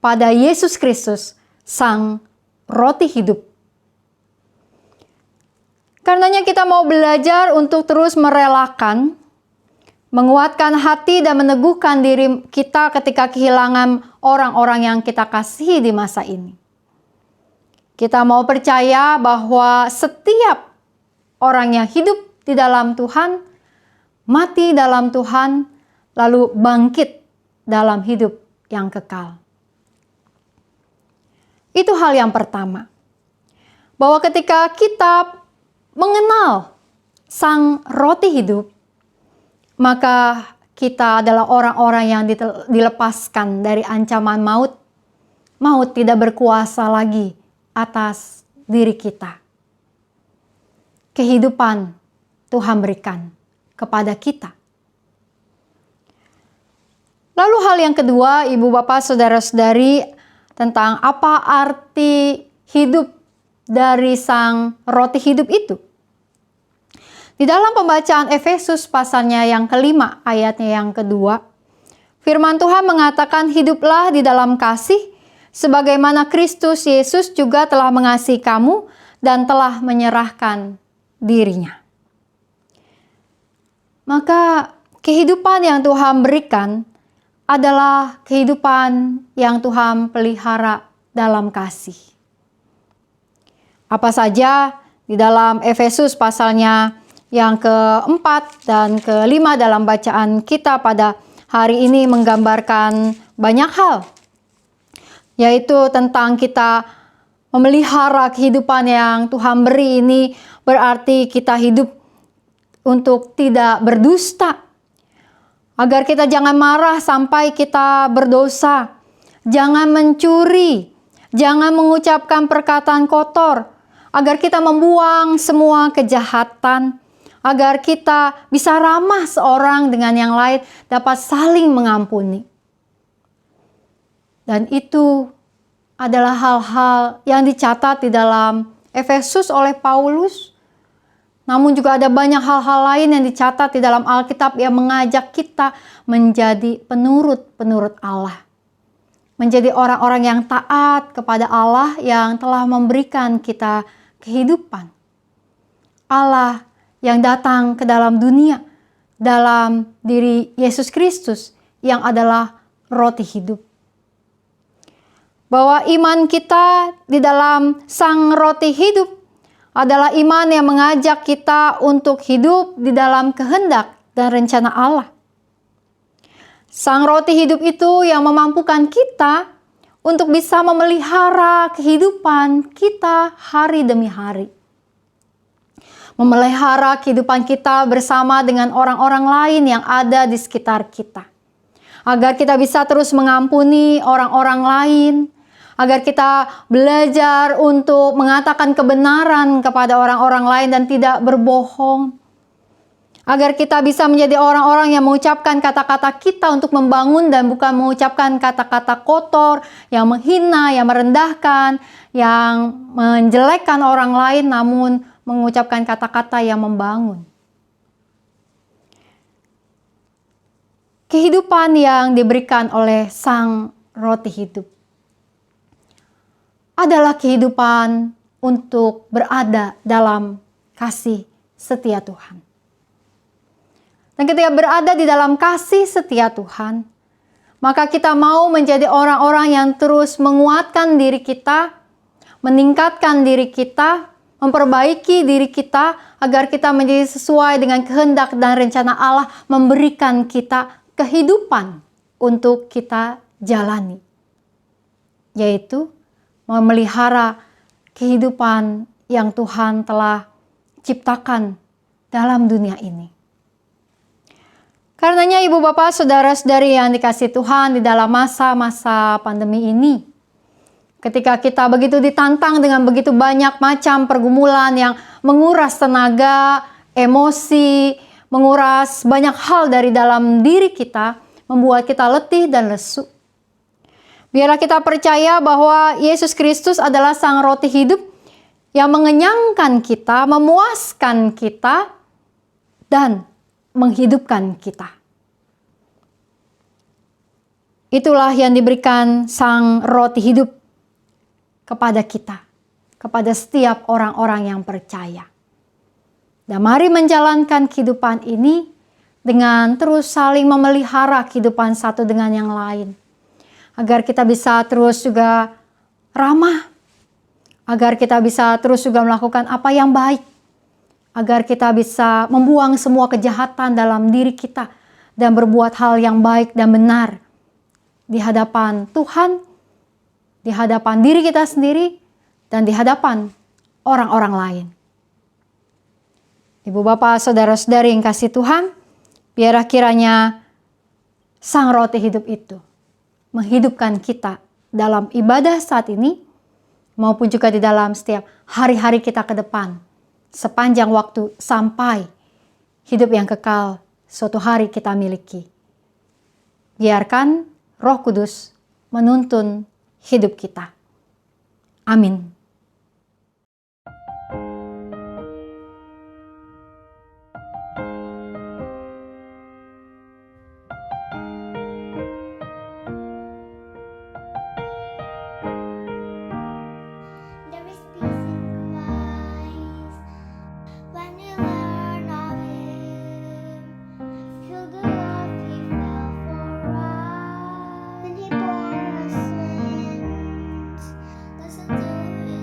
pada Yesus Kristus, Sang Roti Hidup. Karenanya kita mau belajar untuk terus merelakan, menguatkan hati dan meneguhkan diri kita ketika kehilangan orang-orang yang kita kasihi di masa ini. Kita mau percaya bahwa setiap orang yang hidup di dalam Tuhan, mati dalam Tuhan, lalu bangkit dalam hidup yang kekal. Itu hal yang pertama. Bahwa ketika kita mengenal Sang Roti Hidup, maka kita adalah orang-orang yang dilepaskan dari ancaman maut. Maut tidak berkuasa lagi atas diri kita. Kehidupan Tuhan berikan kepada kita. Lalu hal yang kedua, ibu bapak, saudara-saudari, tentang apa arti hidup dari Sang Roti Hidup itu. Di dalam pembacaan Efesus pasalnya yang kelima, ayatnya yang kedua, firman Tuhan mengatakan, hiduplah di dalam kasih, sebagaimana Kristus Yesus juga telah mengasihi kamu dan telah menyerahkan dirinya. Maka kehidupan yang Tuhan berikan adalah kehidupan yang Tuhan pelihara dalam kasih. Apa saja di dalam Efesus pasalnya yang keempat dan kelima dalam bacaan kita pada hari ini menggambarkan banyak hal. Yaitu tentang kita memelihara kehidupan yang Tuhan beri ini, berarti kita hidup untuk tidak berdusta. Agar kita jangan marah sampai kita berdosa. Jangan mencuri. Jangan mengucapkan perkataan kotor. Agar kita membuang semua kejahatan. Agar kita bisa ramah seorang dengan yang lain, dapat saling mengampuni. Dan itu adalah hal-hal yang dicatat di dalam Efesus oleh Paulus. Namun juga ada banyak hal-hal lain yang dicatat di dalam Alkitab yang mengajak kita menjadi penurut-penurut Allah. Menjadi orang-orang yang taat kepada Allah yang telah memberikan kita kehidupan. Allah yang datang ke dalam dunia dalam diri Yesus Kristus yang adalah roti hidup. Bahwa iman kita di dalam Sang Roti Hidup adalah iman yang mengajak kita untuk hidup di dalam kehendak dan rencana Allah. Sang Roti Hidup itu yang memampukan kita untuk bisa memelihara kehidupan kita hari demi hari. Memelihara kehidupan kita bersama dengan orang-orang lain yang ada di sekitar kita. Agar kita bisa terus mengampuni orang-orang lain. Agar kita belajar untuk mengatakan kebenaran kepada orang-orang lain dan tidak berbohong. Agar kita bisa menjadi orang-orang yang mengucapkan kata-kata kita untuk membangun dan bukan mengucapkan kata-kata kotor, yang menghina, yang merendahkan, yang menjelekkan orang lain, namun mengucapkan kata-kata yang membangun. Kehidupan yang diberikan oleh Sang Roti Hidup adalah kehidupan untuk berada dalam kasih setia Tuhan. Dan ketika berada di dalam kasih setia Tuhan, Maka kita mau menjadi orang-orang yang terus menguatkan diri kita, meningkatkan diri kita, memperbaiki diri kita agar kita menjadi sesuai dengan kehendak dan rencana Allah, memberikan kita kehidupan untuk kita jalani, yaitu memelihara kehidupan yang Tuhan telah ciptakan dalam dunia ini. Karenanya ibu bapak saudara-saudari yang dikasihi Tuhan, di dalam masa-masa pandemi ini, ketika kita begitu ditantang dengan begitu banyak macam pergumulan yang menguras tenaga, emosi, menguras banyak hal dari dalam diri kita, membuat kita letih dan lesu. Biarlah kita percaya bahwa Yesus Kristus adalah Sang Roti Hidup yang mengenyangkan kita, memuaskan kita, dan menghidupkan kita. Itulah yang diberikan Sang Roti Hidup kepada kita, kepada setiap orang-orang yang percaya. Dan mari menjalankan kehidupan ini dengan terus saling memelihara kehidupan satu dengan yang lain. Agar kita bisa terus juga ramah, agar kita bisa terus juga melakukan apa yang baik, agar kita bisa membuang semua kejahatan dalam diri kita dan berbuat hal yang baik dan benar di hadapan Tuhan, di hadapan diri kita sendiri, dan di hadapan orang-orang lain. Ibu bapak saudara-saudari yang kasih Tuhan, biarlah kiranya Sang Roti Hidup itu menghidupkan kita dalam ibadah saat ini, maupun juga di dalam setiap hari-hari kita ke depan, sepanjang waktu sampai hidup yang kekal suatu hari kita miliki. Biarkan Roh Kudus menuntun hidup kita. Amin. There is peace in Christ when you learn of Him. Feel the love He felt for us when He bore our sins. Listen to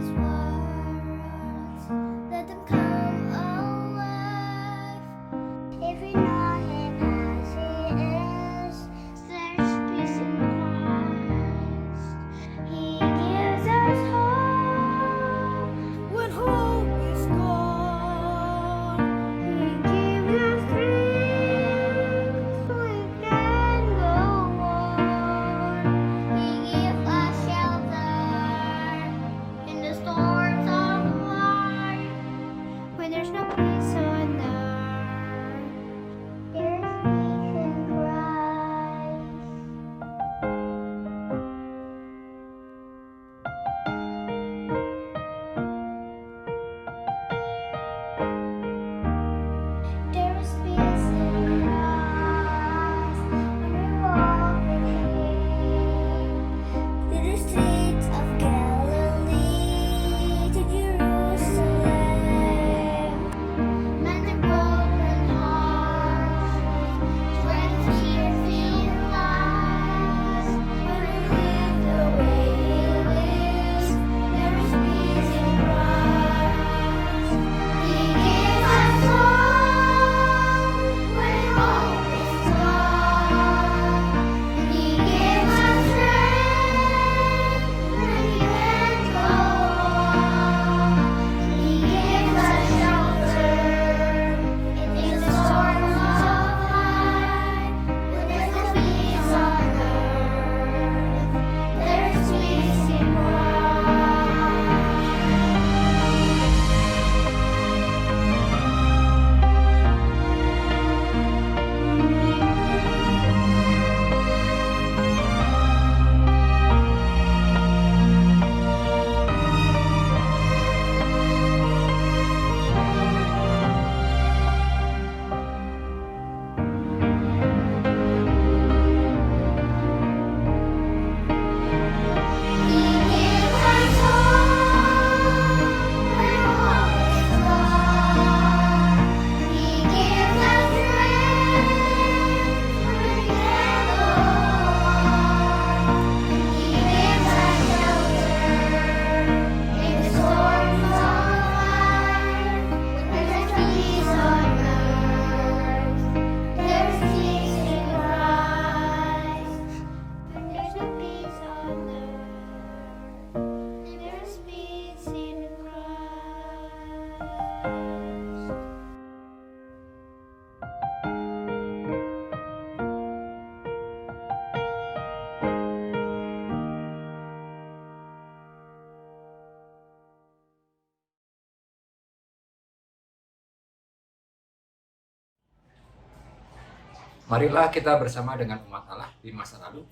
Marilah kita bersama dengan umat Allah di masa lalu,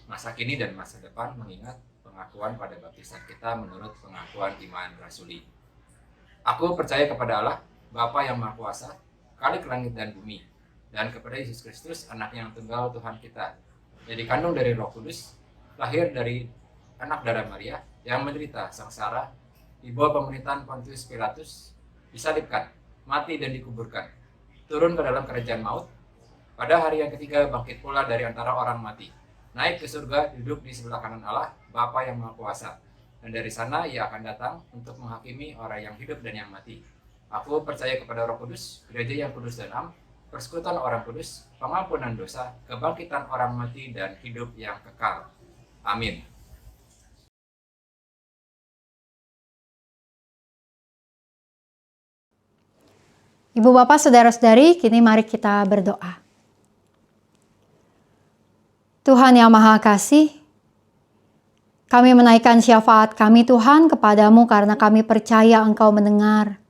masa kini dan masa depan mengingat pengakuan pada baptisan kita menurut pengakuan iman rasuli. Aku percaya kepada Allah, Bapa yang Maha Kuasa, Khalik langit dan bumi, dan kepada Yesus Kristus, Anak-Nya yang tunggal Tuhan kita, yang dikandung dari Roh Kudus, lahir dari anak darah Maria, yang menderita sengsara di bawah pemerintahan Pontius Pilatus, disalibkan, mati dan dikuburkan, turun ke dalam kerajaan maut, pada hari yang ketiga bangkit pula dari antara orang mati, naik ke surga, duduk di sebelah kanan Allah, Bapa yang Maha Kuasa, dan dari sana Ia akan datang untuk menghakimi orang yang hidup dan yang mati. Aku percaya kepada Roh Kudus, gereja yang kudus dan am, persekutuan orang kudus, pengampunan dosa, kebangkitan orang mati, dan hidup yang kekal. Amin. Ibu bapak saudara-saudari, kini mari kita berdoa. Tuhan yang Maha Kasih, kami menaikkan syafaat kami Tuhan kepadamu karena kami percaya Engkau mendengar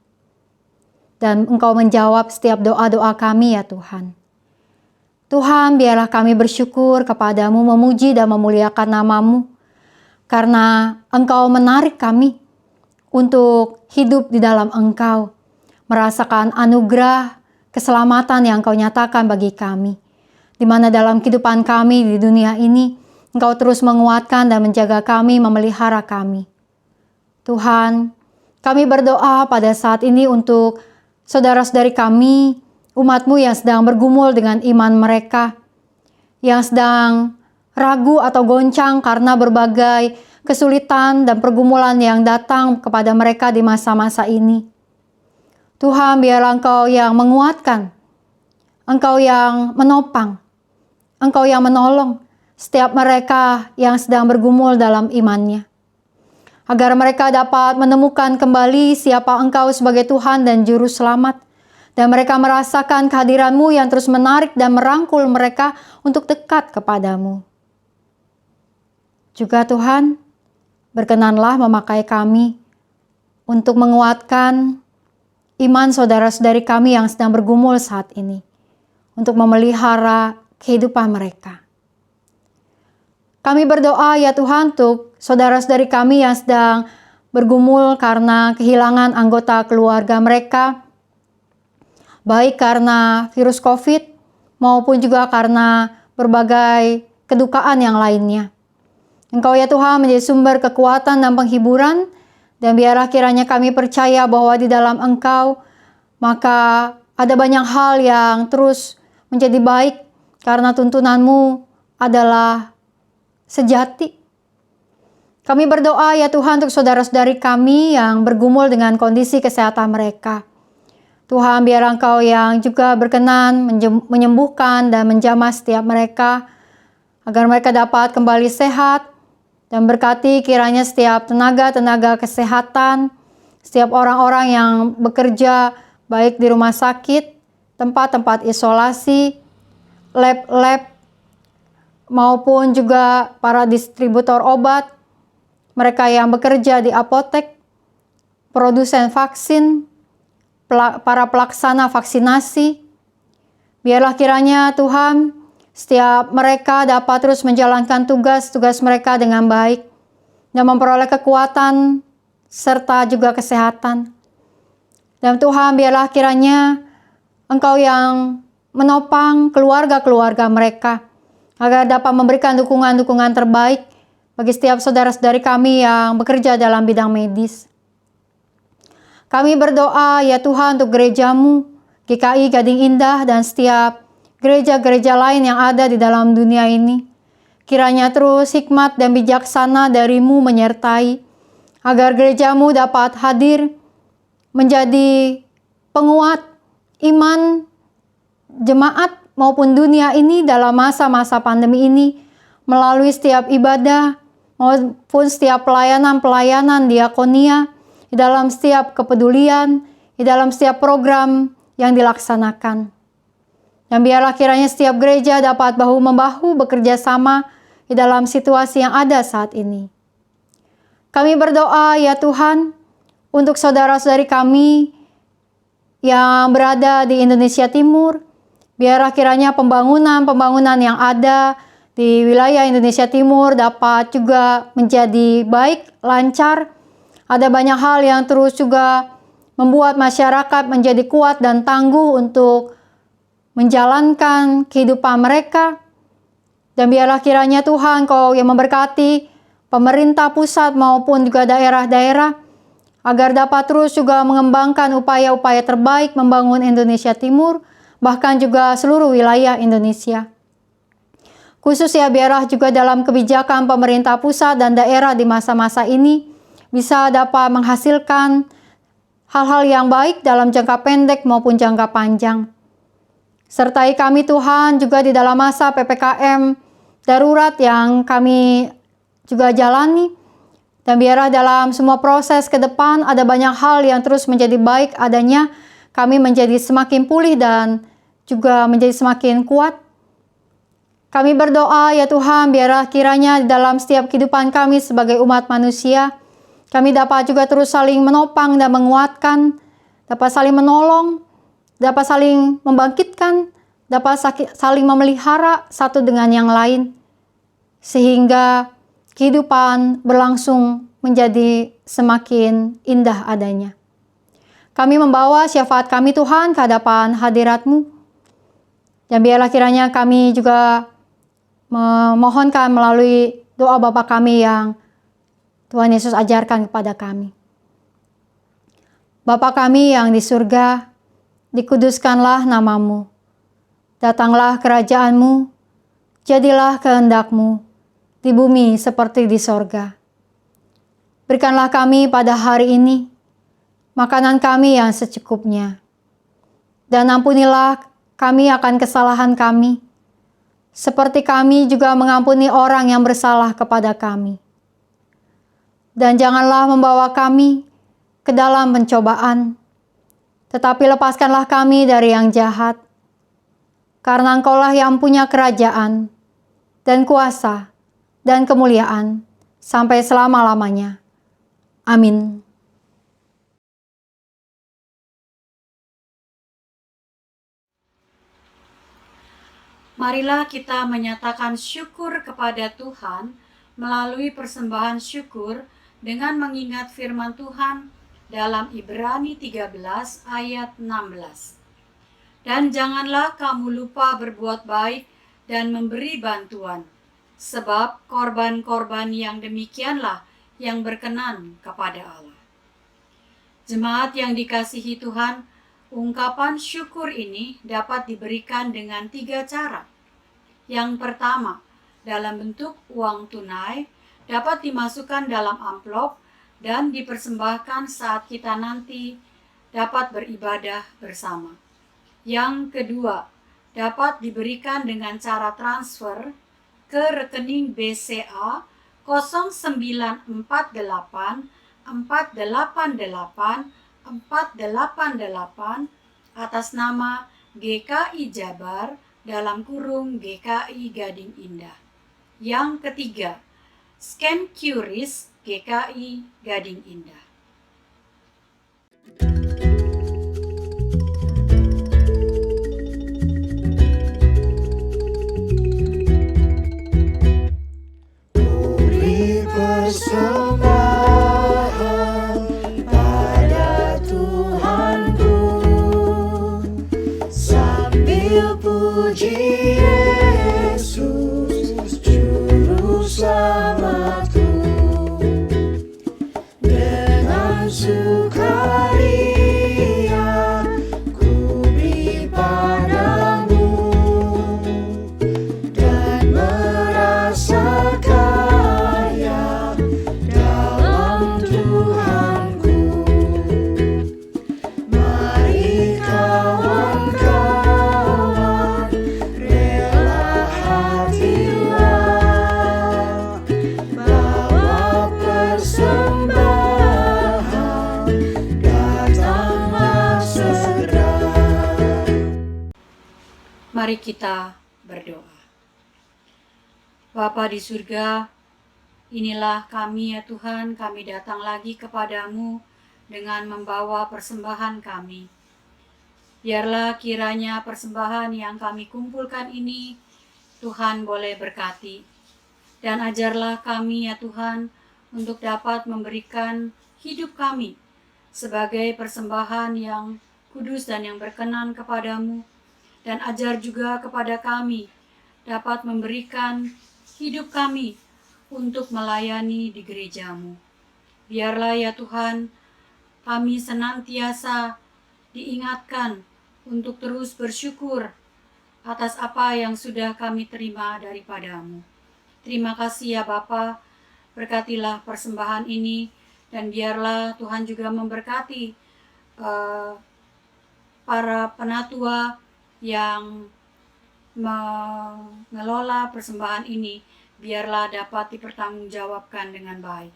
dan Engkau menjawab setiap doa-doa kami ya Tuhan. Tuhan, biarlah kami bersyukur kepadamu, memuji dan memuliakan nama-Mu karena Engkau menarik kami untuk hidup di dalam Engkau, merasakan anugerah keselamatan yang Engkau nyatakan bagi kami, di mana dalam kehidupan kami di dunia ini, Engkau terus menguatkan dan menjaga kami, memelihara kami. Tuhan, kami berdoa pada saat ini untuk saudara-saudari kami, umat-Mu yang sedang bergumul dengan iman mereka, yang sedang ragu atau goncang karena berbagai kesulitan dan pergumulan yang datang kepada mereka di masa-masa ini. Tuhan, biarlah Engkau yang menguatkan, Engkau yang menopang, Engkau yang menolong setiap mereka yang sedang bergumul dalam imannya, agar mereka dapat menemukan kembali siapa Engkau sebagai Tuhan dan Juru Selamat, dan mereka merasakan kehadiran-Mu yang terus menarik dan merangkul mereka untuk dekat kepadamu. Juga Tuhan, berkenanlah memakai kami untuk menguatkan iman saudara-saudari kami yang sedang bergumul saat ini, untuk memelihara kehidupan mereka. Kami berdoa ya Tuhan untuk saudara-saudari kami yang sedang bergumul karena kehilangan anggota keluarga mereka, baik karena virus COVID maupun juga karena berbagai kedukaan yang lainnya. Engkau ya Tuhan menjadi sumber kekuatan dan penghiburan, dan biarlah kiranya kami percaya bahwa di dalam Engkau maka ada banyak hal yang terus menjadi baik karena tuntunan-Mu adalah sejati. Kami berdoa ya Tuhan untuk saudara-saudari kami yang bergumul dengan kondisi kesehatan mereka. Tuhan, biar Engkau yang juga berkenan menyembuhkan dan menjamah setiap mereka, agar mereka dapat kembali sehat, dan berkati kiranya setiap tenaga-tenaga kesehatan, setiap orang-orang yang bekerja baik di rumah sakit, tempat-tempat isolasi, lab-lab, maupun juga para distributor obat, mereka yang bekerja di apotek, produsen vaksin, para pelaksana vaksinasi. Biarlah kiranya Tuhan, setiap mereka dapat terus menjalankan tugas-tugas mereka dengan baik dan memperoleh kekuatan serta juga kesehatan. Dan Tuhan, biarlah kiranya Engkau yang menopang keluarga-keluarga mereka, agar dapat memberikan dukungan-dukungan terbaik bagi setiap saudara-saudari kami yang bekerja dalam bidang medis. Kami berdoa ya Tuhan untuk gereja-Mu, GKI Gading Indah, dan setiap gereja-gereja lain yang ada di dalam dunia ini. Kiranya terus hikmat dan bijaksana dari-Mu menyertai, agar gereja-Mu dapat hadir menjadi penguat iman jemaat maupun dunia ini dalam masa-masa pandemi ini, melalui setiap ibadah maupun setiap pelayanan-pelayanan diakonia, di dalam setiap kepedulian, di dalam setiap program yang dilaksanakan. Dan biarlah kiranya setiap gereja dapat bahu-membahu bekerja sama di dalam situasi yang ada saat ini. Kami berdoa ya Tuhan untuk saudara-saudari kami yang berada di Indonesia Timur, Biarlah kiranya pembangunan yang ada di wilayah Indonesia Timur dapat juga menjadi baik, lancar. Ada banyak hal yang terus juga membuat masyarakat menjadi kuat dan tangguh untuk menjalankan kehidupan mereka. Dan biarlah kiranya Tuhan Kau yang memberkati pemerintah pusat maupun juga daerah-daerah, agar dapat terus juga mengembangkan upaya-upaya terbaik membangun Indonesia Timur, bahkan juga seluruh wilayah Indonesia. Khusus ya biarlah juga dalam kebijakan pemerintah pusat dan daerah di masa-masa ini bisa dapat menghasilkan hal-hal yang baik dalam jangka pendek maupun jangka panjang. Sertai kami Tuhan juga di dalam masa PPKM darurat yang kami juga jalani. Dan biarlah dalam semua proses ke depan ada banyak hal yang terus menjadi baik adanya, kami menjadi semakin pulih dan juga menjadi semakin kuat. Kami berdoa ya Tuhan, biarlah kiranya di dalam setiap kehidupan kami sebagai umat manusia, kami dapat juga terus saling menopang dan menguatkan, dapat saling menolong, dapat saling membangkitkan, dapat saling memelihara satu dengan yang lain, sehingga kehidupan berlangsung menjadi semakin indah adanya. Kami membawa syafaat kami Tuhan ke hadapan hadirat-Mu, dan biarlah kiranya kami juga memohonkan melalui doa Bapa kami yang Tuhan Yesus ajarkan kepada kami. Bapa kami yang di surga, dikuduskanlah nama-Mu. Datanglah kerajaan-Mu, jadilah kehendak-Mu di bumi seperti di sorga. Berikanlah kami pada hari ini makanan kami yang secukupnya. Dan ampunilah kami akan kesalahan kami, seperti kami juga mengampuni orang yang bersalah kepada kami. Dan janganlah membawa kami ke dalam pencobaan, tetapi lepaskanlah kami dari yang jahat. Karena Engkaulah yang punya kerajaan, dan kuasa, dan kemuliaan, sampai selama-lamanya. Amin. Marilah kita menyatakan syukur kepada Tuhan melalui persembahan syukur dengan mengingat firman Tuhan dalam Ibrani 13 ayat 16. Dan janganlah kamu lupa berbuat baik dan memberi bantuan, sebab korban-korban yang demikianlah yang berkenan kepada Allah. Jemaat yang dikasihi Tuhan, ungkapan syukur ini dapat diberikan dengan 3 cara. Yang pertama, dalam bentuk uang tunai, dapat dimasukkan dalam amplop dan dipersembahkan saat kita nanti dapat beribadah bersama. Yang kedua, dapat diberikan dengan cara transfer ke rekening BCA 0948 488 488 atas nama GKI Jabar dalam kurung GKI Gading Indah. Yang ketiga, scan QRIS GKI Gading Indah. Beri persembahan pada Tuhanku sambil puji Yesus Juru Selamatku. Dengan sukaria ku beri padamu dan merasa kaya dalam Tuhanku. Mari kawan-kawan, rela hatilah, bawa persembahan, datanglah segera. Mari kita berdoa. Bapa di surga, inilah kami ya Tuhan, kami datang lagi kepadamu dengan membawa persembahan kami. Biarlah kiranya persembahan yang kami kumpulkan ini Tuhan boleh berkati. Dan ajarlah kami ya Tuhan untuk dapat memberikan hidup kami sebagai persembahan yang kudus dan yang berkenan kepadamu. Dan ajar juga kepada kami dapat memberikan hidup kami untuk melayani di gerejamu. Biarlah ya Tuhan kami senantiasa diingatkan untuk terus bersyukur atas apa yang sudah kami terima daripadamu. Terima kasih ya Bapa, berkatilah persembahan ini dan biarlah Tuhan juga memberkati para penatua yang mengelola persembahan ini, biarlah dapat dipertanggungjawabkan dengan baik.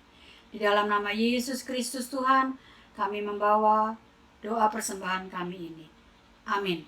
Di dalam nama Yesus Kristus Tuhan, kami membawa doa persembahan kami ini. Amin.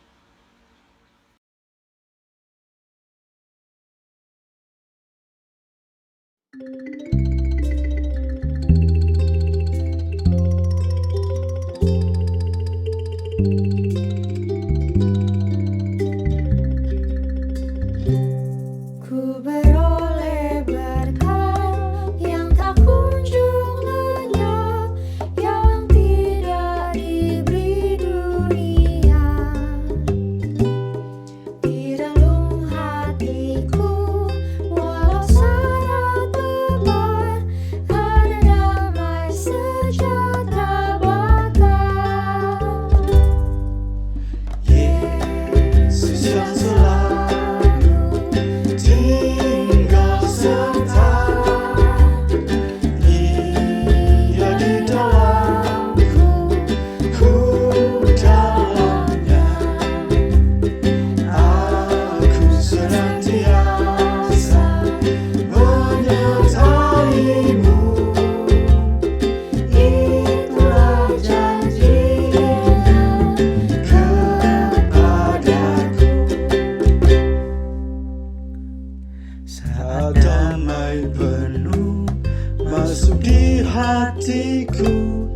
Ku beroleh berkat yang tak kunjung lenyap, yang tidak diberi dunia. Di relung hatiku, walau syarat tebar, ada damai sejahtera bakal. Yesus yang selalu tinggal serta, Dia di dalamku, ku dalamnya. Aku senantiasa menyertaimu, itulah janjinya kepadaku. Saat damai penuh masuk di hatiku,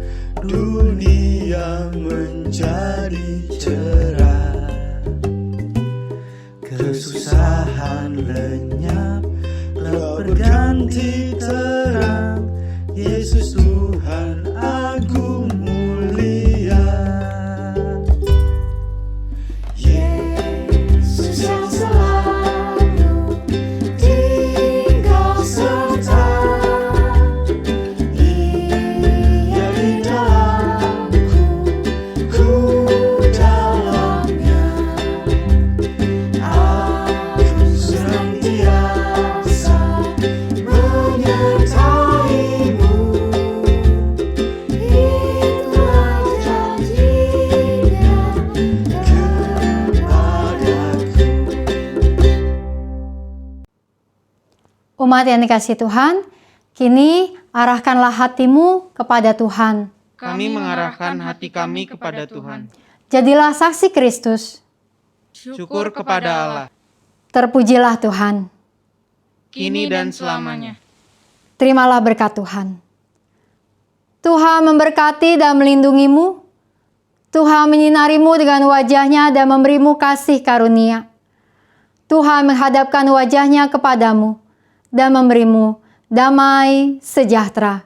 dunia menjadi cerah. Kesusahan lenyap, gelap berganti terang. Yesus Tuhan agung mulia. Yesus yang selalu tinggal serta, Dia di dalamku, ku dalamnya. Aku senantiasa menyertaimu, itulah janjinya kepadaku. Umat yang dikasihi Tuhan, kini arahkanlah hatimu kepada Tuhan. Kami mengarahkan hati kami kepada Tuhan. Jadilah saksi Kristus. Syukur kepada Allah, Terpujilah Tuhan. kini dan selamanya. Terimalah berkat Tuhan. Tuhan memberkati dan melindungimu. Tuhan menyinarimu dengan wajah-Nya dan memberimu kasih karunia. Tuhan menghadapkan wajah-Nya kepadamu dan memberimu damai sejahtera.